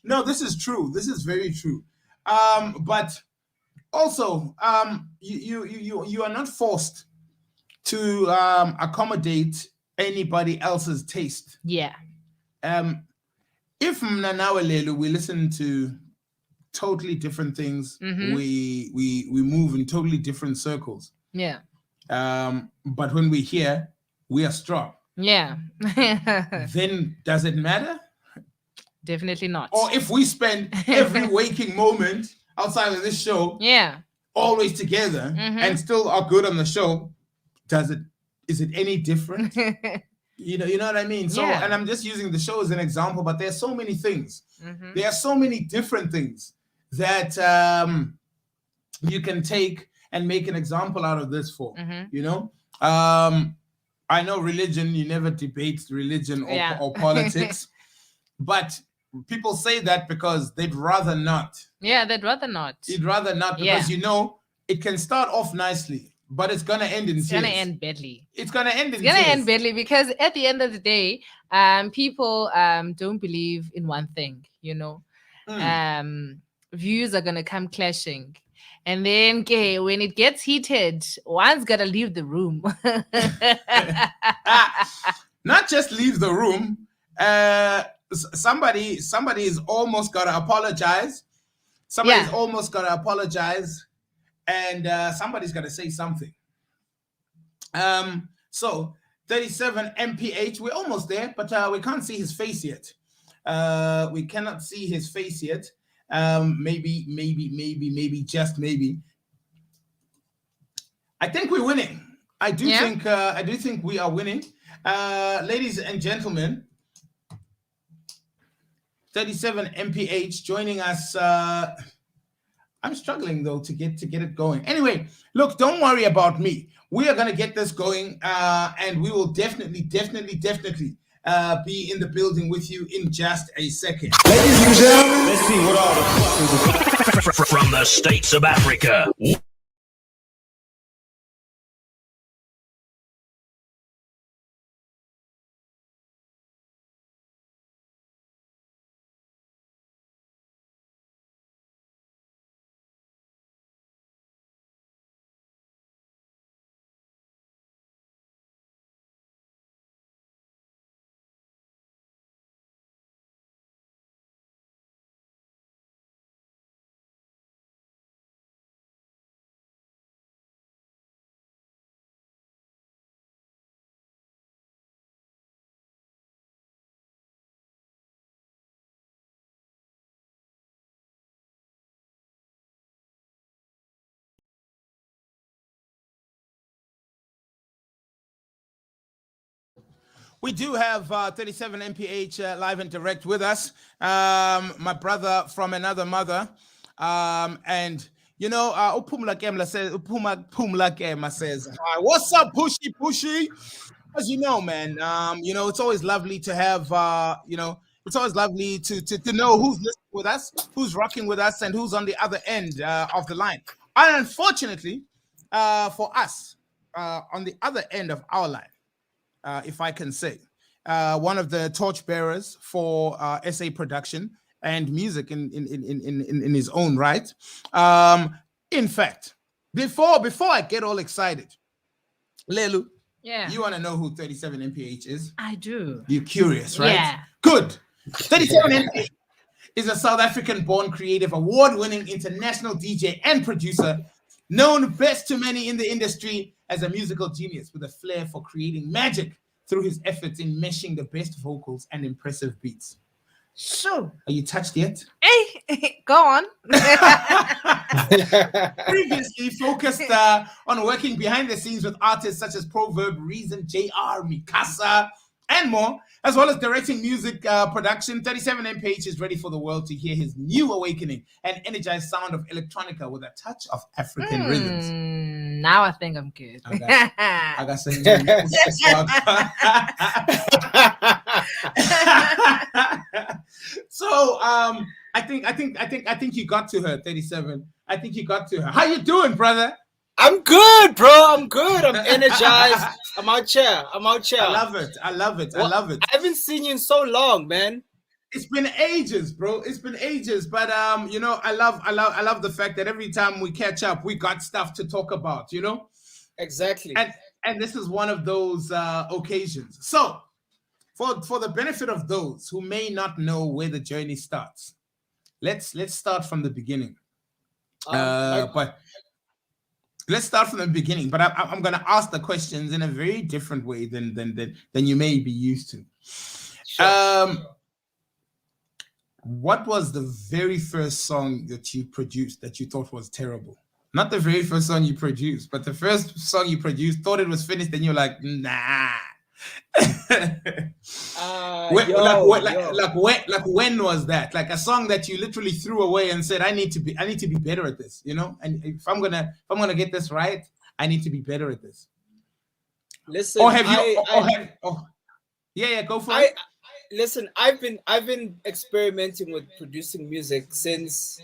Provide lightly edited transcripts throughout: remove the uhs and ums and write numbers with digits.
No, this is true. This is very true. But also, you are not forced to accommodate anybody else's taste. Yeah. Um, if Mnanawalelu, we listen to totally different things, we move in totally different circles. Yeah. But when we hear we are strong, Yeah. then does it matter? Definitely not. Or if we spend every waking moment outside of this show, yeah, always together, and still are good on the show, is it any different? You know what I mean? So, Yeah. and I'm just using the show as an example, but there's so many things. There are so many different things that you can take and make an example out of this for. You know, I know religion. You never debate religion or politics, but people say that because they'd rather not. Yeah, they'd rather not. You'd rather not because you know it can start off nicely, but it's gonna end in tears. It's gonna end badly. It's gonna end in It's gonna tears. end badly because at the end of the day, people don't believe in one thing. You know, views are gonna come clashing. And then, okay, when it gets heated, one's gotta leave the room. Not just leave the room. Somebody's almost gotta apologize. Somebody's almost gotta apologize, and somebody's gotta say something. So 37 mph, we're almost there, but we can't see his face yet. We cannot see his face yet. Maybe, just maybe. I think we're winning. I do think we are winning. Ladies and gentlemen, 37 mph joining us. I'm struggling though to get it going. Anyway, look, don't worry about me. We are gonna get this going, and we will definitely be in the building with you in just a second. Ladies and gentlemen, let's see what all the from the states of Africa. We do have 37 mph live and direct with us. My brother from another mother. And, you know, Upumla Kemla says, hi, what's up, Pushy? As you know, man, you know, it's always lovely to have, you know, it's always lovely to know who's listening with us, who's rocking with us, and who's on the other end of the line. And unfortunately, for us, on the other end of our line, if I can say, one of the torchbearers for SA production and music in his own right. In fact, before I get all excited, Lelu, you want to know who 37 mph is? I do. You're curious, right? Yeah. Good. 37 mph is a South African-born creative, award-winning international DJ and producer, known best to many in the industry as a musical genius with a flair for creating magic through his efforts in meshing the best vocals and impressive beats. Sure. Are you touched yet? Hey, go on. Previously focused on working behind the scenes with artists such as Proverb, Reason, JR, Mikasa, and more, as well as directing music production. 37 mph is ready for the world to hear his new awakening and energized sound of electronica with a touch of African rhythms. Now I think I'm good. I got some. So I think you got to her, 37. I think you got to her. How you doing, brother? I'm good, bro. I'm good. I'm energized. I'm out here. I love it. I haven't seen you in so long, man. it's been ages, bro. It's been ages. But you know, I love the fact that every time we catch up, we got stuff to talk about, you know? Exactly. And this is one of those occasions. So for the benefit of those who may not know where the journey starts, let's start from the beginning. But let's start from the beginning. But I'm gonna ask the questions in a very different way than you may be used to. Sure. What was the very first song that you produced that you thought was terrible? Not the very first song you produced, but the first song you produced, thought it was finished, and you're like, nah. When was that? Like a song that you literally threw away and said, I need to be better at this, you know? And if I'm gonna get this right, I need to be better at this. Listen, Or have you yeah, go for it. Listen, I've been experimenting with producing music since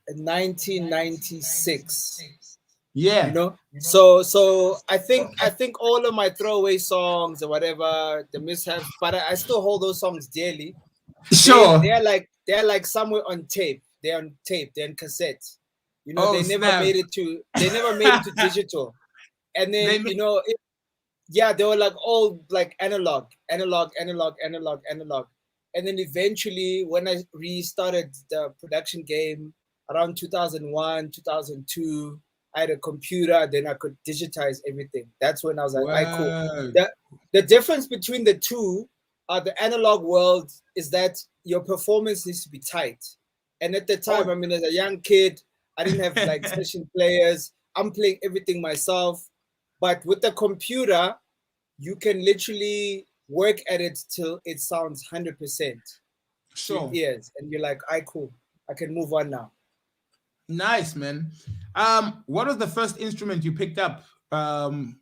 1996. Yeah. You know, so I think all of my throwaway songs or whatever, the mishaps, but I still hold those songs dearly. Sure. They're like somewhere on tape. They're on tape. They're on cassette. You know, they never made it to digital. And then they were like all like analog. And then eventually, when I restarted the production game around 2001, 2002, I had a computer, then I could digitize everything. That's when I was like, "Alright, cool." The difference between the two, the analog world, is that your performance needs to be tight. And at the time, I mean, as a young kid, I didn't have like session players. I'm playing everything myself. But with the computer, you can literally work at it till it sounds 100%. Sure. Ears, and you're like, "Alright, cool. I can move on now." Nice, man. What was the first instrument you picked up when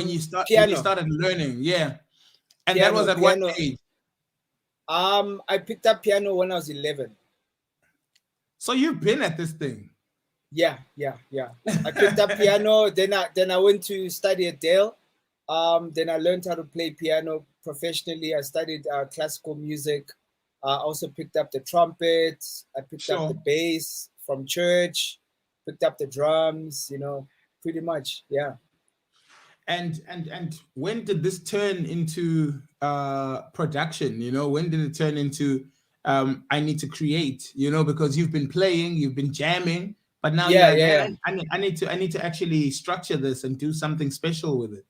you started learning? Yeah. And that was at what age? I picked up piano when I was 11. So you've been at this thing. Yeah. I picked up piano, then I went to study at Dale. Then I learned how to play piano professionally. I studied classical music. I also picked up the trumpet. I picked up the bass from church, picked up the drums, pretty much, yeah. And when did this turn into production? When did it turn into I need to create? Because you've been playing, you've been jamming, but now I need to actually structure this and do something special with it.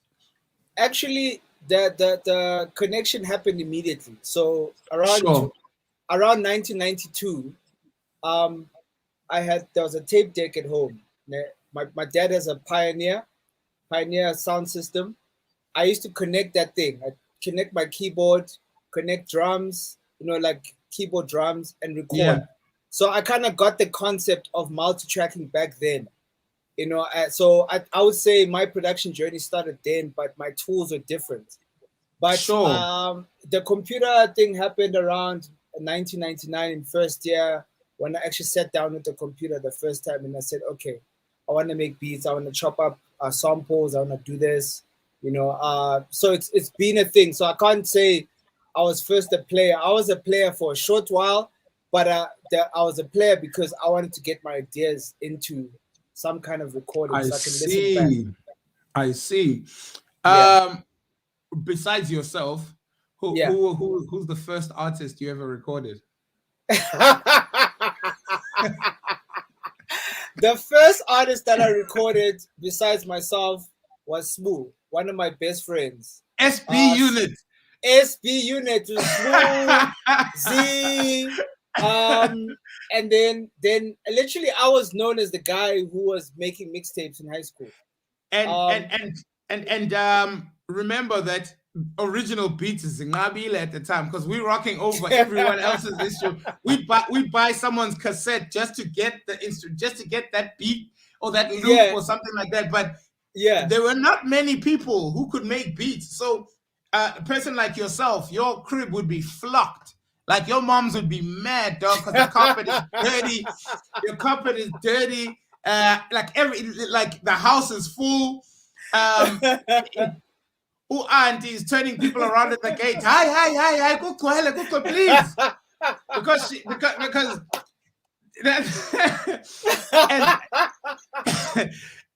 Actually, the connection happened immediately. So around 1992, there was a tape deck at home. My dad has a Pioneer sound system. I used to connect that thing. I connect my keyboard, connect drums, like keyboard drums, and record. Yeah. So I kind of got the concept of multi-tracking back then. So I would say my production journey started then, but my tools are different. But the computer thing happened around 1999 in first year, when I actually sat down with the computer the first time, and I said, okay, I want to make beats. I want to chop up samples. I want to do this, So it's been a thing. So I can't say I was first a player. I was a player for a short while, but I was a player because I wanted to get my ideas into some kind of recording so I can listen back. I see. Besides yourself, who's the first artist you ever recorded? The first artist that I recorded besides myself was Smooth, one of my best friends. SB Unit. SB Unit was Smooth, Z. And then literally I was known as the guy who was making mixtapes in high school. And remember that original beats is Ngabile at the time, because we're rocking over everyone else's issue. We buy someone's cassette just to get that beat or that loop or something like that. But there were not many people who could make beats. So a person like yourself, your crib would be flocked. Like your moms would be mad, dog, because the carpet is dirty. Your carpet is dirty. Like the house is full. aunties turning people around at the gate. Hi, go, please. Because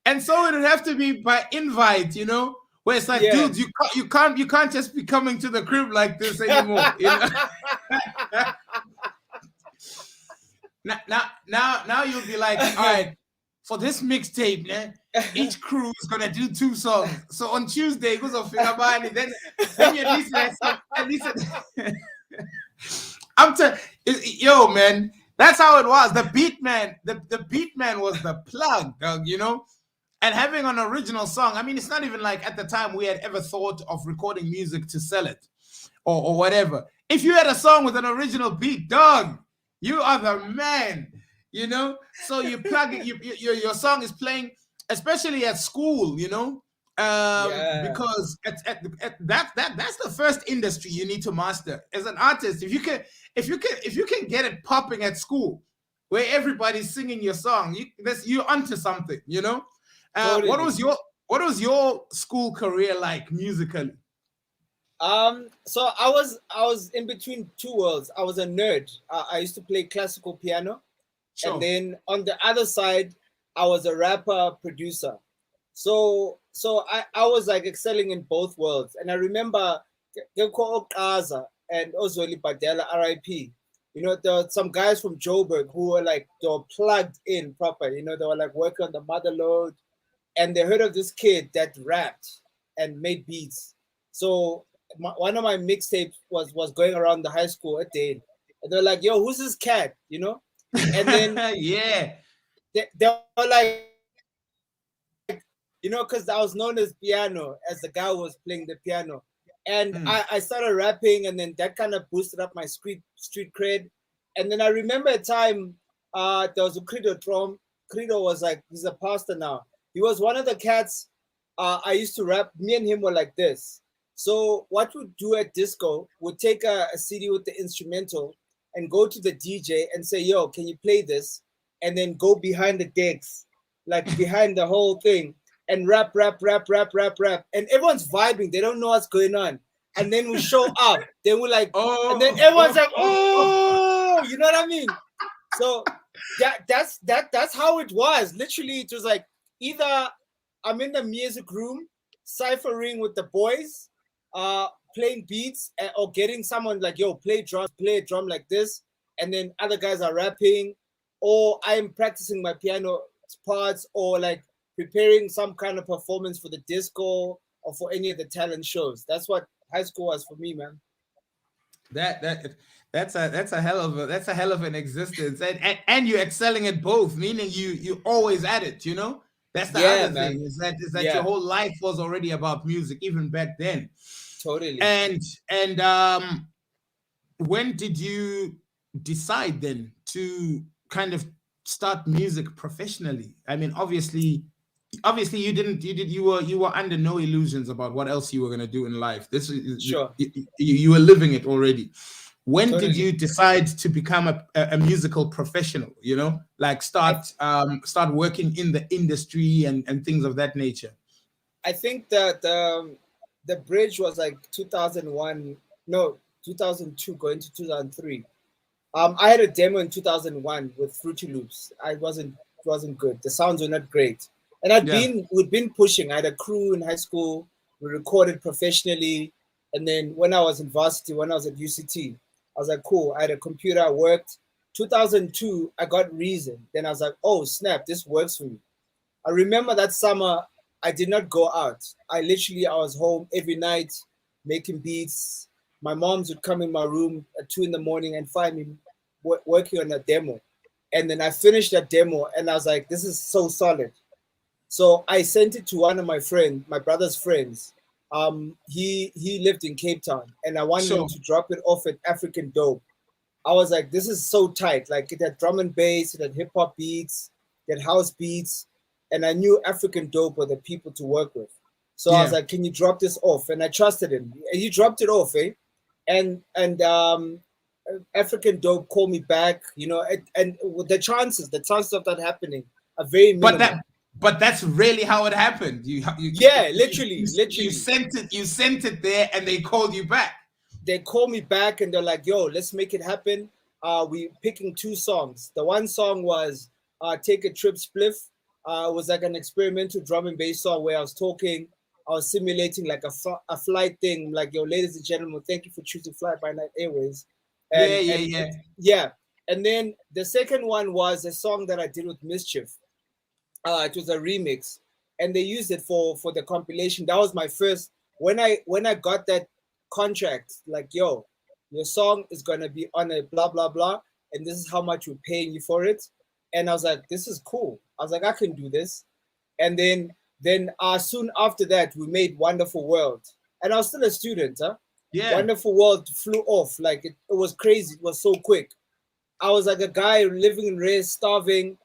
and so it would have to be by invite, you know, where it's like, dude, you can't just be coming to the crib like this anymore. You know? now you'll be like, all right, for this mixtape, each crew is gonna do 2 songs. So on Tuesday, goes on Figabani, then you at least yo, man, that's how it was. The beat man was the plug, dog, you know. And having an original song, I mean, it's not even like at the time we had ever thought of recording music to sell it or whatever. If you had a song with an original beat, dog, you are the man, you know. So you plug it, your song is playing, especially at school, you know, because that's the first industry you need to master as an artist. If you can get it popping at school, where everybody's singing your song, you're onto something, you know. Totally. What was your school career like musically? So I was in between 2 worlds. I was a nerd. I used to play classical piano, and then on the other side, I was a rapper producer. So I was like excelling in both worlds. And I remember Okaza and Ozoli Badela, R.I.P. You know, there were some guys from Joburg who were like, they were plugged in proper. You know, they were like working on the Motherload, and they heard of this kid that rapped and made beats. So one of my mixtapes was going around the high school at Dane, and they're like, "Yo, who's this cat?" You know, and then they were like, you know, because I was known as Piano, as the guy who was playing the piano, and I started rapping, and then that kind of boosted up my street cred. And then I remember a time there was a Credo Trom. Credo was like, he's a pastor now. He was one of the cats I used to rap. Me and him were like this. So what we'd do at disco, we'd take a CD with the instrumental and go to the DJ and say, yo, can you play this? And then go behind the decks, like behind the whole thing, and rap. And everyone's vibing. They don't know what's going on. And then we show up. Then we're like, and then everyone's like, oh, you know what I mean? So that's how it was. Literally, it was like, either I'm in the music room, ciphering with the boys, playing beats, or getting someone like, yo, play a drum like this, and then other guys are rapping, or I'm practicing my piano parts, or like preparing some kind of performance for the disco or for any of the talent shows. That's what high school was for me, man. That's a hell of an existence, and you're excelling at both, meaning you always at it, you know. That's the other thing, is that your whole life was already about music, even back then. Totally. And when did you decide then to kind of start music professionally? I mean, obviously you were under no illusions about what else you were going to do in life. This is you were living it already. When did you decide to become a musical professional, you know, like start working in the industry and things of that nature? I think that the bridge was like 2002 going to 2003. I had a demo in 2001 with Fruity Loops. It wasn't good. The sounds were not great. And we'd been pushing. I had a crew in high school. We recorded professionally. And then when I was in varsity, when I was at UCT, I was like, cool. I had a computer, I worked. 2002, I got Reason. Then I was like, oh, snap, this works for me. I remember that summer, I did not go out. I was home every night making beats. My moms would come in my room at 2 a.m. and find me working on a demo. And then I finished that demo and I was like, this is so solid. So I sent it to one of my brother's friends. He lived in Cape Town, and I wanted him to drop it off at African Dope. I was like, this is so tight. Like, it had drum and bass, it had hip hop beats, it had house beats, and I knew African Dope were the people to work with. So I was like, can you drop this off? And I trusted him. And he dropped it off, eh? And African Dope called me back, you know, and with the chances of that happening are very minimal. But that's really how it happened. Yeah, literally. You sent it there, and they called you back. They called me back, and they're like, "Yo, let's make it happen." We picking 2 songs. The one song was "Take a Trip Spliff." It was like an experimental drum and bass song where I was simulating like a flight thing, like, "Yo, ladies and gentlemen, thank you for choosing Fly By Night Airways." And, yeah. And then the second one was a song that I did with Mischief. It was a remix, and they used it for the compilation. That was my first. When I got that contract, like, "Yo, your song is gonna be on a blah blah blah, and this is how much we're paying you for it." And I was like, "This is cool." I was like, "I can do this." And then soon after that, we made Wonderful World, and I was still a student, huh? Yeah. Wonderful World flew off, like it was crazy. It was so quick. I was like a guy living in Reyes, starving.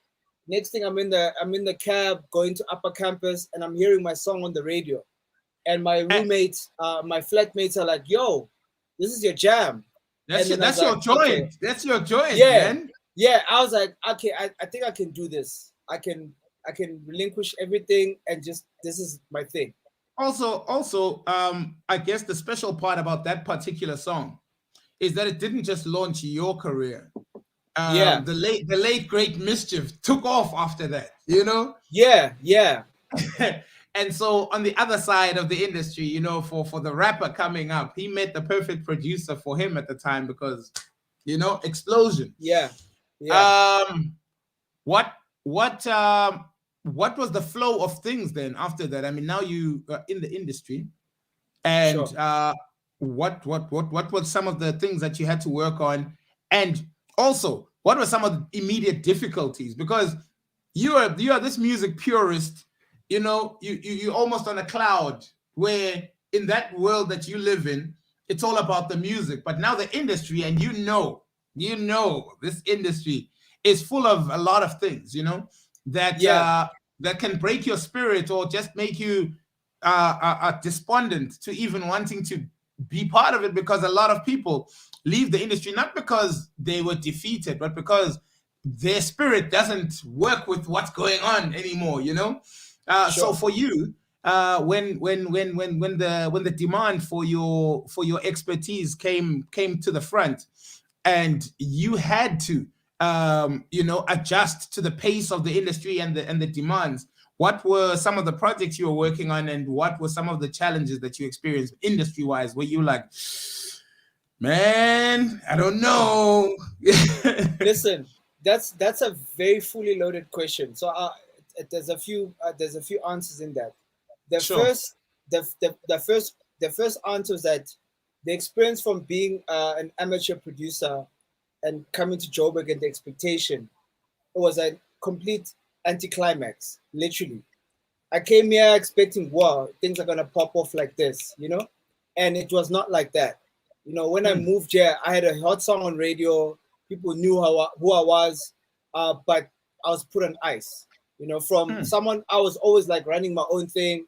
Next thing, I'm in the cab going to Upper Campus, and I'm hearing my song on the radio. And my roommates, my flatmates are like, "Yo, this is your jam." That's your joint. Okay. That's your joint, yeah, man. Yeah, I was like, "Okay, I think I can do this. I can relinquish everything, and just, this is my thing." Also, I guess the special part about that particular song is that it didn't just launch your career. The late great Mischief took off after that, you know. Yeah. And so on the other side of the industry, you know, for the rapper coming up, he met the perfect producer for him at the time because, you know, explosion. Yeah. What was the flow of things then after that? I mean, now you are in the industry, and sure. What were some of the things that you had to work on, and also what were some of the immediate difficulties? Because you are this music purist, you know, you're almost on a cloud where in that world that you live in, it's all about the music. But now the industry, and you know, this industry is full of a lot of things, you know, that that can break your spirit or just make you despondent to even wanting to be part of it, because a lot of people leave the industry not because they were defeated, but because their spirit doesn't work with what's going on anymore, you know. Sure. So for you, when the demand for your expertise came to the front, and you had to you know, adjust to the pace of the industry and the demands, what were some of the projects you were working on, and what were some of the challenges that you experienced industry-wise, where you like, man, I don't know? Listen, that's a very fully loaded question. So there's a few answers in that. The first answer is that the experience from being an amateur producer and coming to Joburg and the expectation, it was a complete anticlimax, literally. I came here expecting, wow, things are gonna pop off like this, you know, and it was not like that. You know, when I moved here, I had a hot song on radio. People knew who I was, but I was put on ice. You know, from someone I was always like running my own thing,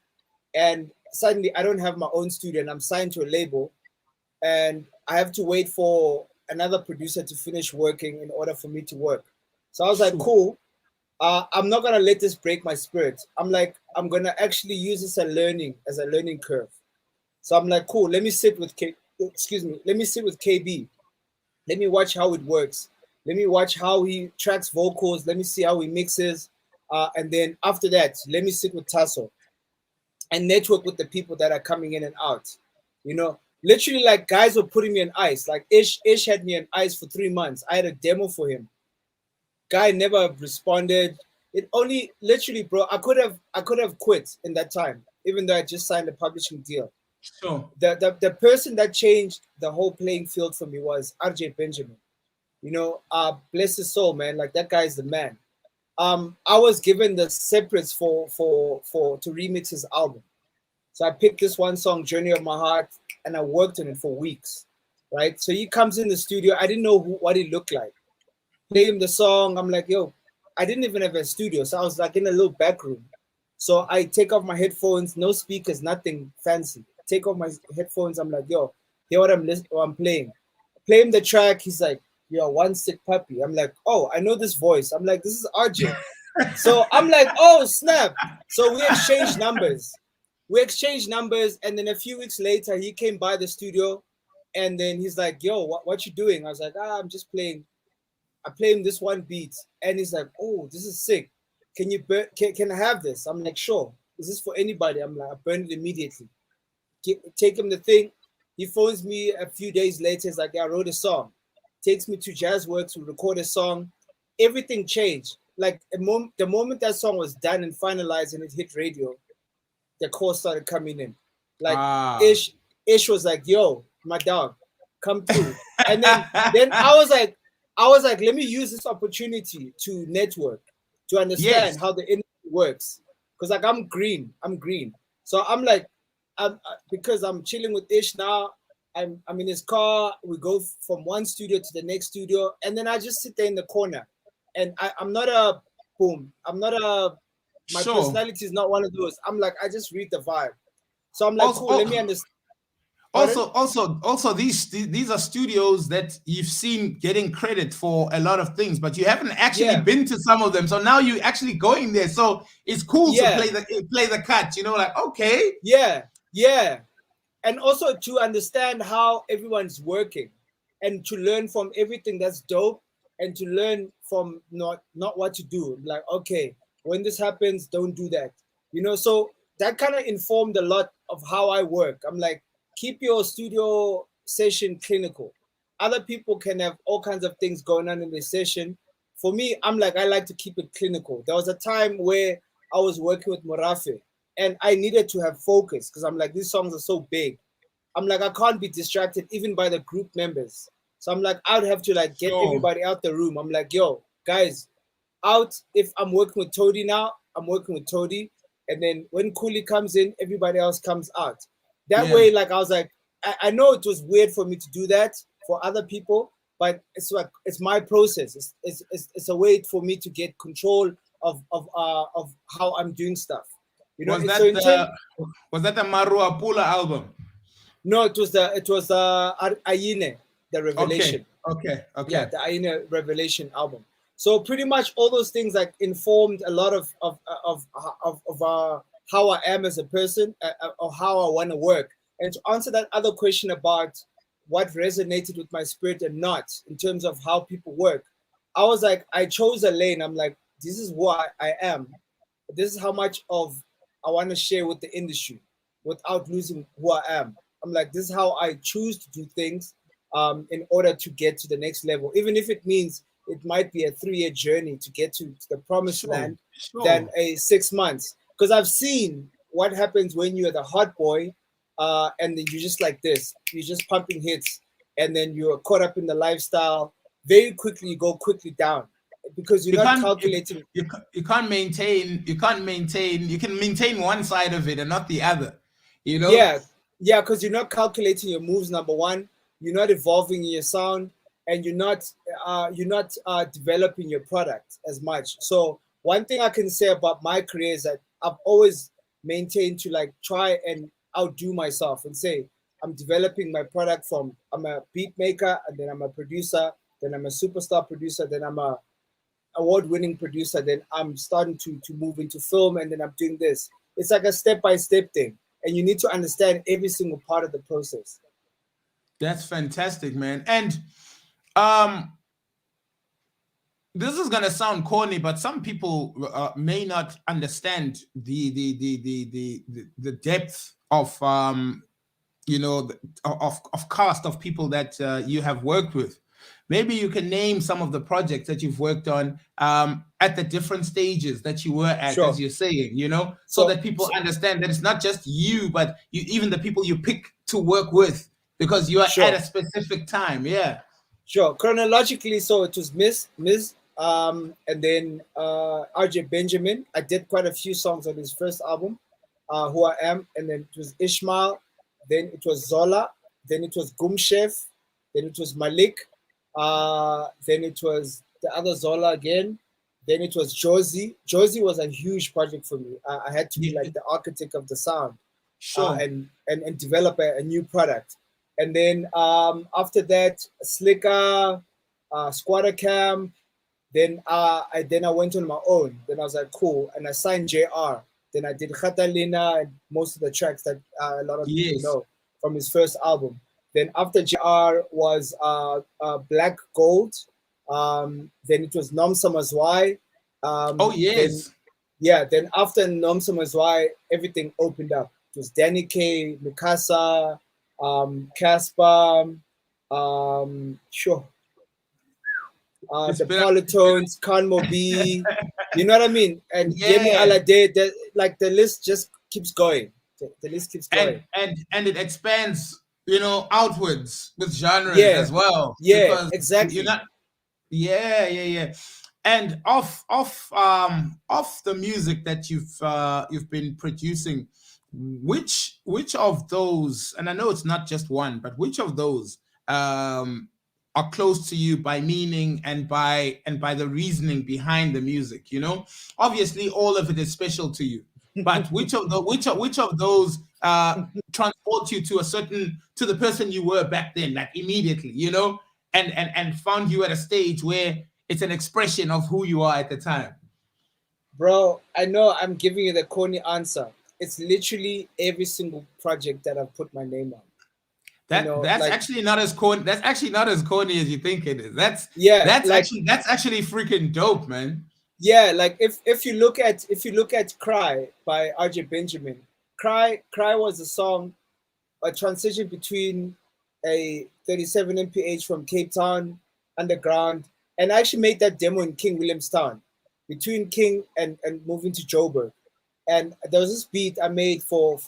and suddenly I don't have my own studio, and I'm signed to a label, and I have to wait for another producer to finish working in order for me to work. So I was like, cool. I'm not gonna let this break my spirit. I'm like, I'm gonna actually use this as a learning curve. So I'm like, cool. Let me sit with KB. Let me watch how it works. Let me watch how he tracks vocals. Let me see how he mixes. And then after that, let me sit with Tasso and network with the people that are coming in and out. You know, literally, like, guys were putting me on ice. Like Ish had me on ice for 3 months. I had a demo for him. Guy never responded. It only literally, bro, I could have quit in that time, even though I just signed a publishing deal. Sure. The person that changed the whole playing field for me was RJ Benjamin. You know, bless his soul, man. Like, that guy is the man. I was given the separates to remix his album. So I picked this one song, Journey of My Heart, and I worked on it for weeks, right? So he comes in the studio. I didn't know what he looked like. Play him the song. I'm like, yo, I didn't even have a studio. So I was like in a little back room. So I take off my headphones, no speakers, nothing fancy. I take off my headphones. I'm like, yo, hear what I'm playing. Play him the track. He's like, you're one sick puppy. I'm like, oh, I know this voice. I'm like, this is RJ. So I'm like, oh snap. So we exchanged numbers. And then a few weeks later, he came by the studio, and then he's like, yo, what you doing? I was like, I'm just playing. I play him this one beat, and he's like, oh, this is sick. Can you can I have this? I'm like, sure. Is this for anybody? I'm like, I burn it immediately. Take him the thing. He phones me a few days later. He's like, yeah, I wrote a song. Takes me to Jazzworks to record a song. Everything changed. Like the moment that song was done and finalized and it hit radio, the calls started coming in. Like Ish was like, yo, my dog, come through. And then I was like, let me use this opportunity to network, to understand how the industry works. Because like I'm green. So I'm like, because I'm chilling with Ish now. I'm in his car. We go from one studio to the next studio, and then I just sit there in the corner. And I'm not a boom. My personality is not one of those. I'm like, I just read the vibe. So I'm like, cool. Let me understand. Also, these are studios that you've seen getting credit for a lot of things, but you haven't actually been to some of them. So now you're actually going there. So it's cool to play the cut. You know, like okay, yeah, and also to understand how everyone's working, and to learn from everything that's dope, and to learn from not what to do. Like okay, when this happens, don't do that. You know, so that kind of informed a lot of how I work. I'm like, keep your studio session clinical. Other people can have all kinds of things going on in their session. For me, I'm like, I like to keep it clinical. There was a time where I was working with Morafe, and I needed to have focus because I'm like, these songs are so big. I'm like, I can't be distracted even by the group members. So I'm like, I'd have to like get everybody out the room. I'm like, yo, guys, out. If I'm working with Toady now, I'm working with Toady. And then when Kuli comes in, everybody else comes out. That way, like I was like, I know it was weird for me to do that for other people, but it's like it's my process. It's a way for me to get control of how I'm doing stuff. You know, was that the Marua Pula album? No, it was Ayine, the Revelation. Okay. Yeah, the Ayine Revelation album. So pretty much all those things like informed a lot of how I am as a person, or how I want to work. And to answer that other question about what resonated with my spirit and not, in terms of how people work, I was like, I chose a lane. I'm like, this is what I am. This is how much of I want to share with the industry without losing who I am. I'm like, this is how I choose to do things in order to get to the next level, even if it means it might be a 3-year journey to get to the promised land than a 6 months. Because I've seen what happens when you're the hot boy and then you're just like this. You're just pumping hits, and then you're caught up in the lifestyle. Very quickly, you go quickly down because you're not calculating. You can maintain one side of it and not the other. You know? Yeah, because you're not calculating your moves. Number one, you're not evolving in your sound, and you're not developing your product as much. So one thing I can say about my career is that I've always maintained to like try and outdo myself and say I'm developing my product from I'm a beat maker, and then I'm a producer, then I'm a superstar producer, then I'm a award-winning producer, then I'm starting to move into film, and then I'm doing this. It's like a step-by-step thing, and you need to understand every single part of the process. That's fantastic, man. And this is gonna sound corny, but some people may not understand the depth of of cast of people that you have worked with. Maybe you can name some of the projects that you've worked on at the different stages that you were at, as you're saying, so that people understand that it's not just you, but even the people you pick to work with, because you are at a specific time. Yeah. Sure. Chronologically, so it was Miz, and then RJ Benjamin. I did quite a few songs on his first album, Who I Am, and then it was Ishmael, then it was Zola, then it was Gumchef, then it was Malik, then it was the other Zola again, then it was Josie. Josie was a huge project for me. I had to be like the architect of the sound, and develop a new product. And then after that, Slicker, Squatter Camp, Then I went on my own. Then I was like, cool, and I signed JR. Then I did Catalina and most of the tracks that a lot of people know from his first album. Then after JR was Black Gold. Then it was Nom Samazwai. Then after Nom Samazwai, everything opened up. It was Danny K, Mikasa, Casper, the Polytones, Kanmo B, you know what I mean? And Yemi Alade, like the list just keeps going. The list keeps going. And it expands, outwards with genres as well. Yeah, because exactly. You're not, And off the music that you've been producing, which of those, and I know it's not just one, but which of those are close to you by meaning and by the reasoning behind the music? Obviously all of it is special to you, but which of those transport you to the person you were back then, like immediately, and found you at a stage where it's an expression of who you are at the time? Bro, I know I'm giving you the corny answer. It's literally every single project that I've put my name on. That's actually not as corny. That's actually not as corny as you think it is. That's actually freaking dope, man. Yeah, like if you look at Cry by RJ Benjamin, Cry was a song, a transition between a 37 mph from Cape Town underground, and I actually made that demo in King Williamstown, between King and moving to Joburg. And there was this beat I made for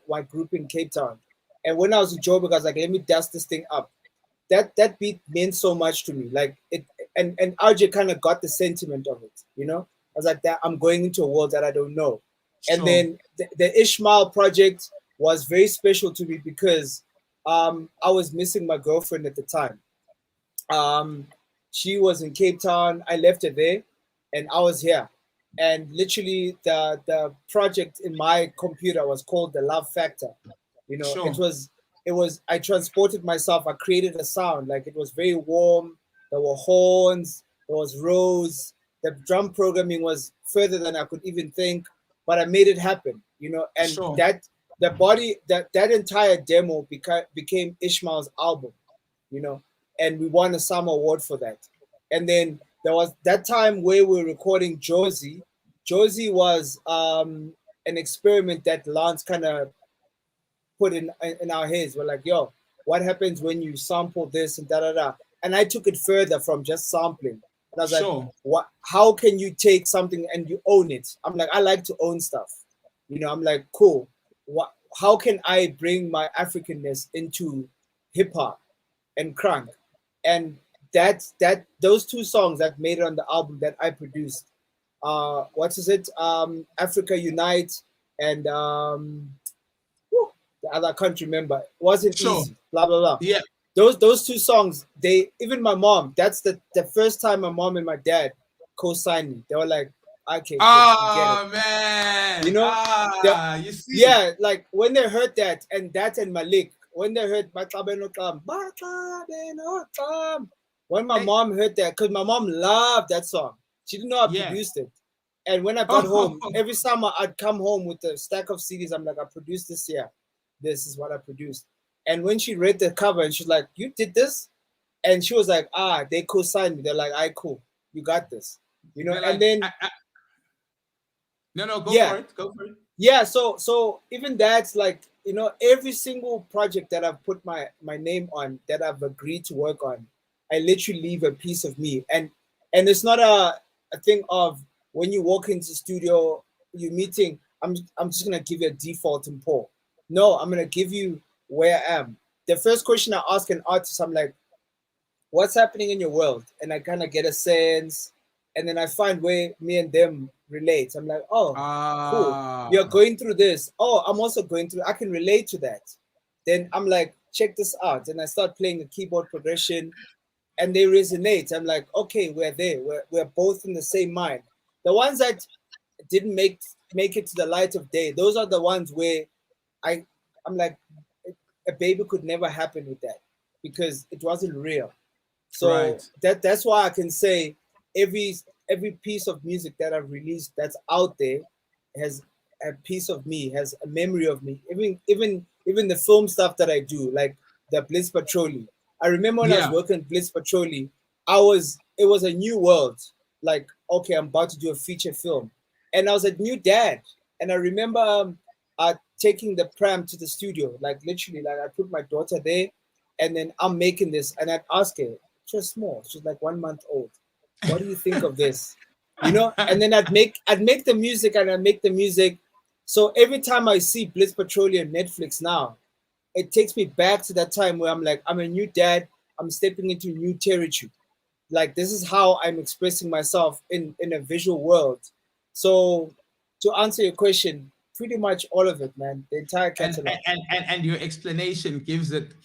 my group in Cape Town. And when I was in Joburg, I was like, let me dust this thing up. That beat meant so much to me. Like it, and RJ kind of got the sentiment of it, I was like, that I'm going into a world that I don't know. Sure. And then the Ishmael Project was very special to me because I was missing my girlfriend at the time. She was in Cape Town. I left her there, and I was here. And literally, the project in my computer was called The Love Factor. Sure. It was. I transported myself. I created a sound. Like, it was very warm. There were horns. There was rose. The drum programming was further than I could even think, but I made it happen. And sure. that entire demo became Ishmael's album. And we won a summer award for that. And then there was that time where we were recording Josie. Josie was an experiment that Lance kind of put in our heads. We're like, yo, what happens when you sample this and da-da-da? And I took it further from just sampling. And I was sure. like, how can you take something and you own it? I'm like, I like to own stuff. I'm like, cool. How can I bring my Africanness into hip hop and crunk? And those two songs that made it on the album that I produced, Africa Unite and the other I can't remember. It wasn't easy. Blah blah blah. Yeah. Those two songs, even my mom, that's the first time my mom and my dad co-signed me. They were like, okay, oh man. You see. Yeah, like when they heard that and Malik, when they heard when my mom heard that, because my mom loved that song. She didn't know I produced it. And when I got home, every summer I'd come home with a stack of CDs. I'm like, I produced this year. This is what I produced. And when she read the cover and she's like, you did this? And she was like, they co-signed me. They're like, cool. You got this. And like, then... Go for it. Go for it. Yeah, so even that's like, every single project that I've put my name on, that I've agreed to work on, I literally leave a piece of me. And it's not a thing of when you walk into the studio, you're meeting, I'm just going to give you a default and Paul. No, I'm going to give you where I am. The first question I ask an artist, I'm like, what's happening in your world? And I kind of get a sense, and then I find where me and them relate. I'm like, cool. You're going through this. Oh, I'm also going through, I can relate to that. Then I'm like, check this out. And I start playing a keyboard progression and they resonate. I'm like, okay, we're there. We're both in the same mind. The ones that didn't make it to the light of day, those are the ones where I'm like, a baby could never happen with that because it wasn't real. So that's why I can say every piece of music that I've released that's out there has a piece of me, has a memory of me. Even the film stuff that I do, like the Blitz Patrolly. I remember when I was working Blitz Patrolly, it was a new world. Like, okay, I'm about to do a feature film, and I was a new dad. And I remember taking the pram to the studio, like literally, like I put my daughter there, and then I'm making this, and I'd ask her, she was small, she's like 1 month old. What do you think of this? You know, and then I'd make the music, and I'd make the music. So every time I see Blitz Patrolly on Netflix now, it takes me back to that time where I'm like, I'm a new dad, I'm stepping into new territory. Like, this is how I'm expressing myself in a visual world. So to answer your question, pretty much all of it, man, the entire catalog. And your explanation gives it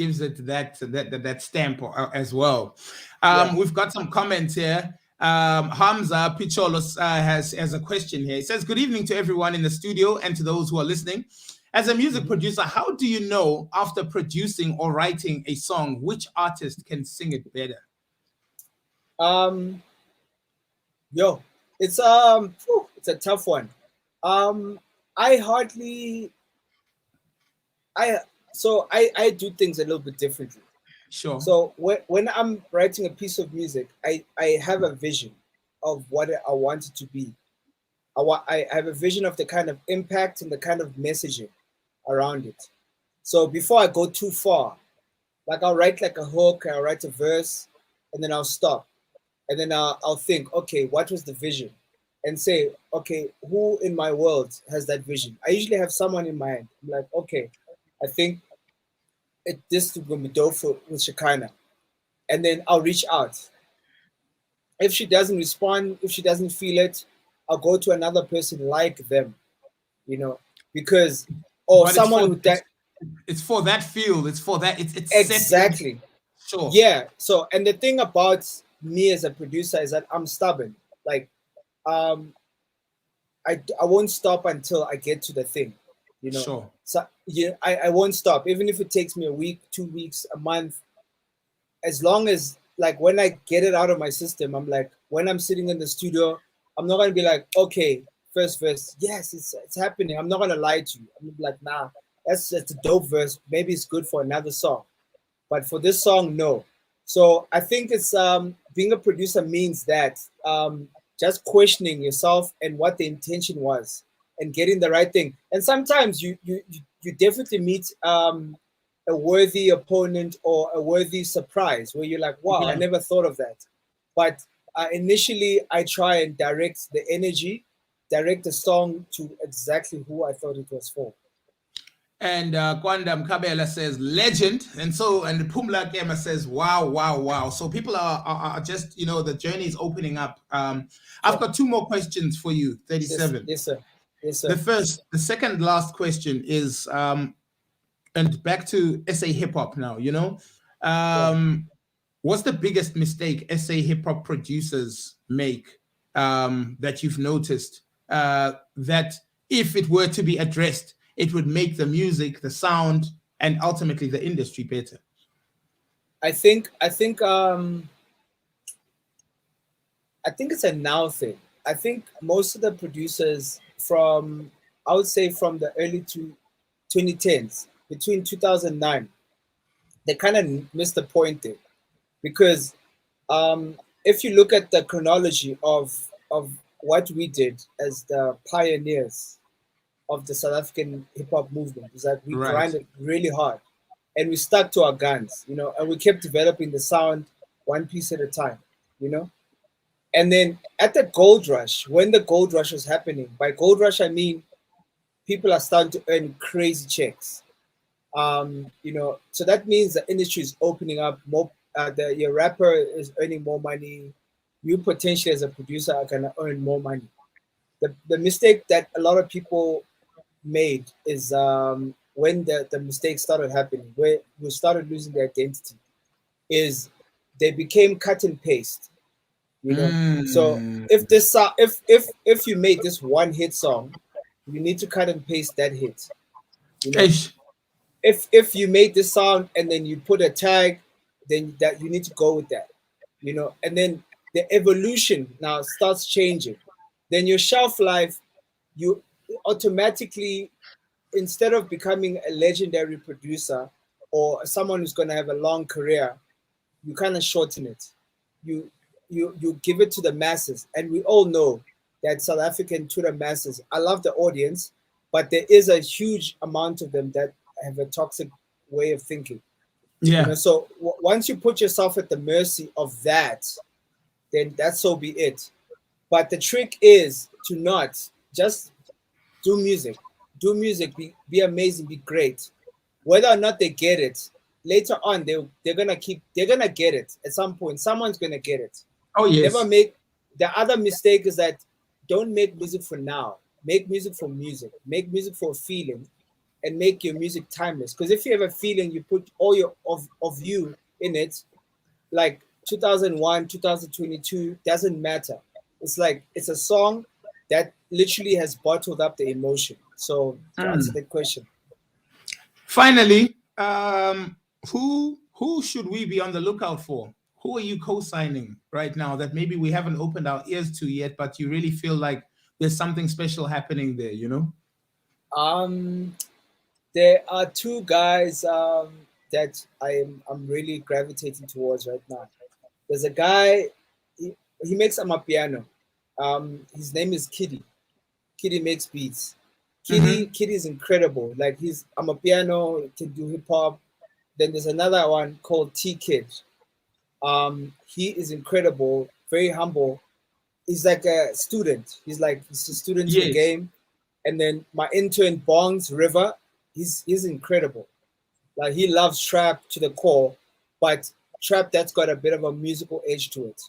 that stamp as well. We've got some comments here. Hamza Picholos has a question here. He says, good evening to everyone in the studio and to those who are listening. As a music producer, how do you know after producing or writing a song which artist can sing it better? It's a tough one. I do things a little bit differently. Sure. So when I'm writing a piece of music, I have a vision of what I want it to be. I have a vision of the kind of impact and the kind of messaging around it. So before I go too far, like I'll write like a hook, I'll write a verse, and then I'll stop. And then I'll think, okay, what was the vision? And say, okay, who in my world has that vision? I usually have someone in mind. I'm like, okay, I think this is going to be dope with Shekinah. And then I'll reach out. If she doesn't respond, if she doesn't feel it, I'll go to another person like them, you know, because, or someone who that. It's for that field. It's for that. It's exactly. Sure. Yeah. So, and the thing about me as a producer is that I'm stubborn. Like, I won't stop until I get to the thing, you know. Sure. So yeah, I won't stop, even if it takes me a week, 2 weeks, a month. As long as, like, when I get it out of my system, I'm like, when I'm sitting in the studio, I'm not gonna be like, okay, first verse, yes, it's happening. I'm not gonna lie to you. I'm like, nah, that's a dope verse. Maybe it's good for another song, but for this song, no. So I think it's being a producer means that just questioning yourself and what the intention was and getting the right thing. And sometimes you definitely meet a worthy opponent or a worthy surprise where you're like, wow, I never thought of that. But initially, I try and direct the energy, direct the song to exactly who I thought it was for. And Kwandam Kabela says legend, and Pumla Kema says wow. So people are just, you know, the journey is opening up. I've got two more questions for you. 37. Yes, sir. The second last question is and back to SA hip hop now. You know, what's the biggest mistake SA hip hop producers make that you've noticed that if it were to be addressed, it would make the music, the sound, and ultimately the industry better? I think it's a now thing. I think most of the producers from the early 2010s, between 2009, they kind of missed the point there, because if you look at the chronology of what we did as the pioneers of the South African hip hop movement, is that we grinded really hard and we stuck to our guns, you know, and we kept developing the sound one piece at a time, you know. And then at the gold rush, when the gold rush was happening, by gold rush I mean people are starting to earn crazy checks, you know. So that means the industry is opening up more. Your rapper is earning more money. You potentially as a producer are gonna earn more money. The mistake that a lot of people made is when the mistake started happening, where we started losing their identity, is they became cut and paste, you know. So if you made this one hit song, you need to cut and paste that hit, you know. If you made this song and then you put a tag, then that you need to go with that, you know. And then the evolution now starts changing. Then your shelf life, you automatically, instead of becoming a legendary producer or someone who's going to have a long career, you kind of shorten it. You give it to the masses, and we all know that South African Twitter masses, I love the audience, but there is a huge amount of them that have a toxic way of thinking. Yeah. You know, so once you put yourself at the mercy of that, then that's so be it. But the trick is to not just do music. Do music, be amazing, be great. Whether or not they get it, later on they're gonna get it at some point. Someone's gonna get it. Oh yes. Never make the other mistake is that don't make music for now. Make music for music. Make music for a feeling, and make your music timeless. Because if you have a feeling, you put all your of you in it, like 2001, 2022, doesn't matter. It's like it's a song that literally has bottled up the emotion. So to answer the question. Finally, who should we be on the lookout for? Who are you co-signing right now that maybe we haven't opened our ears to yet, but you really feel like there's something special happening there, you know? There are two guys that I'm really gravitating towards right now. There's a guy, he makes amapiano. His name is Kiddy. Kiddy makes beats. Kiddy is incredible. Like he's amapiano, can do hip hop. Then there's another one called T Kid. He is incredible, very humble. He's like a student. He's a student in the game. And then my intern Bongs River, he's incredible. Like he loves trap to the core, but trap that's got a bit of a musical edge to it.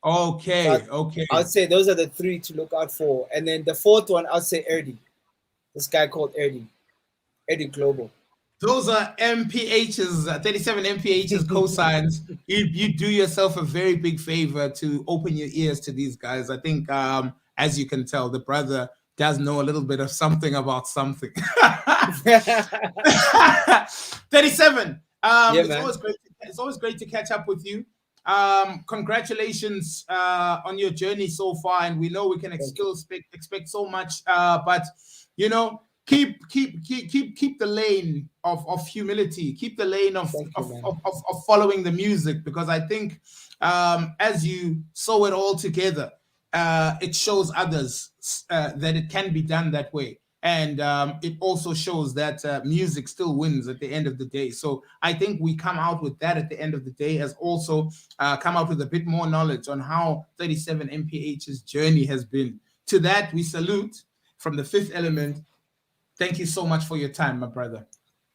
Okay, so I'd say those are the three to look out for. And then the fourth one, I'd say Erdi. This guy called Erdi Global. Those are MPH's, 37 MPH's cosigns. You do yourself a very big favor to open your ears to these guys. I think, as you can tell, the brother does know a little bit of something about something. 37. It's always great to catch up with you. Congratulations on your journey so far, and we know we can expect so much. But you know, keep the lane of humility. Keep the lane of following the music, because I think as you sew it all together, it shows others that it can be done that way. And it also shows that music still wins at the end of the day. So I think we come out with that at the end of the day, as also come out with a bit more knowledge on how 37 MPH's journey has been. To that, we salute from the Fifth Element. Thank you so much for your time, my brother.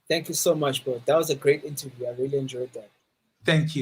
Thank you so much, bro. That was a great interview. I really enjoyed that. Thank you.